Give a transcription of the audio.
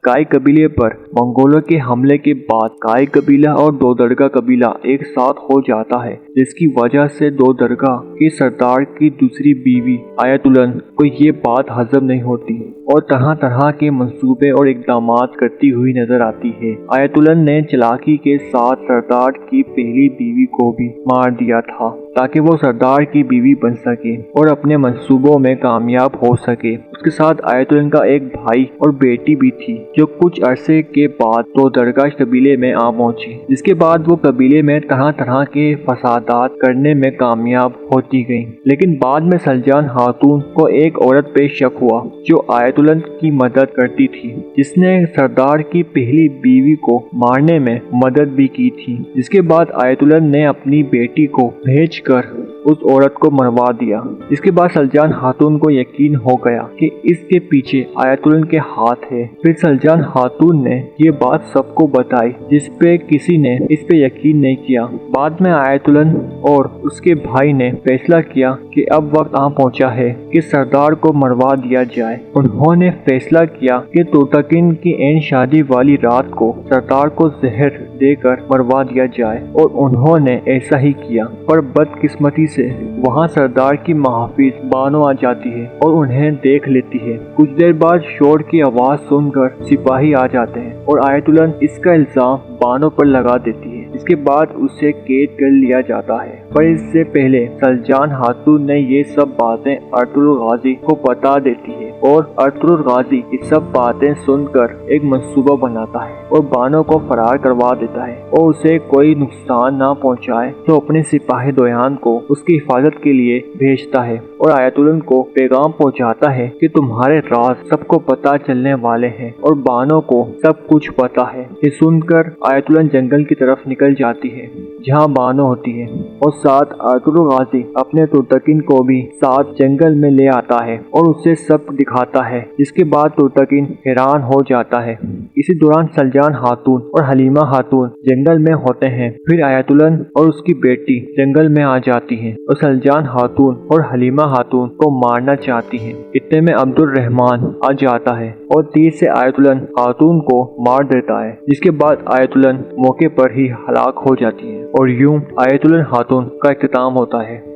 काई कबीले पर मंगोलों के हमले के बाद काई कबीला और दोदरगा कबीला एक साथ हो जाता है, जिसकी वजह से दोदरगा के सरदार की दूसरी बीवी आयतुलन को ये बात हजम नहीं होती और तरह तरह के मंसूबे और इकदामात करती हुई नजर आती है। आयतुलन ने चालाकी के साथ सरदार की पहली बीवी को भी मार दिया था ताकि वो सरदार की बीवी बन सके और अपने मंसूबों में कामयाब हो सके। उसके साथ आयतुलन का एक भाई और बेटी भी थी जो कुछ अरसे के बाद दोदरगा कबीले में आ पहुंची, जिसके बाद वो कबीले में तरह तरह के फसादात करने में कामयाब होती गई। लेकिन बाद में सलजान खातून को एक औरत पे शक हुआ जो आयतुलन की मदद करती थी, जिसने सरदार की पहली बीवी को मारने में मदद भी की थी। जिसके बाद आयतुलन ने अपनी बेटी को भेजकर उस औरत को मरवा दिया। इसके बाद सलजान खातून को यकीन हो गया कि इसके पीछे आयतुलन के हाथ है। फिर सलजान खातून ने ये बात सबको बताई, जिस पे किसी ने इस पे यकीन नहीं किया। बाद में आयतुलन और उसके भाई ने फैसला किया कि अब वक्त आ पहुंचा है कि सरदार को मरवा दिया जाए। उन्होंने फैसला किया कि तुर्तकिन की ऐन शादी वाली रात को सरदार को जहर देकर मरवा दिया जाए और उन्होंने ऐसा ही किया। पर बदकिस्मती से वहाँ सरदार की महफिज बानो आ जाती है और उन्हें देख लेती है। कुछ देर बाद शोर की आवाज सुनकर सिपाही आ जाते हैं और आयतुलन इसका इल्जाम बानो पर लगा देती है। इसके बाद उसे कैद कर लिया जाता है। पर इससे पहले सलजान खातून ने ये सब बातें अर्तुगरुल गाजी को बता देती है और अर्तुगरुल गाजी ये सब बातें सुनकर एक मंसूबा बनाता है और बानो को फरार करवा देता है और उसे कोई नुकसान ना पहुंचाए तो अपने सिपाही दोयान को उसकी हिफाजत के लिए भेजता है और आयतुलन को पैगाम पहुंचाता है कि तुम्हारे राज सबको पता चलने वाले हैं और बानो को सब कुछ पता है। ये सुनकर आयतुलन जंगल की तरफ निकल जाती है जहाँ बानो होती है और साथ अर्तुगरुल गाजी अपने तुर्तकिन को भी साथ जंगल में ले आता है और उसे सब दिखाता है, जिसके बाद तुर्तकिन हैरान हो जाता है। इसी दौरान सलजान खातून और हलीमा खातून जंगल में होते हैं। फिर आयतुलन और उसकी बेटी जंगल में आ जाती हैं और सलजान खातून और हलीमा खातून को मारना चाहती हैं। इतने में अब्दुल रहमान आ जाता है और तीर से आयतुलन खातून को मार देता है, जिसके बाद आयतुलन मौके पर ही हलाक हो जाती है और यूं आयतुलन खातून का इख्तिताम होता है।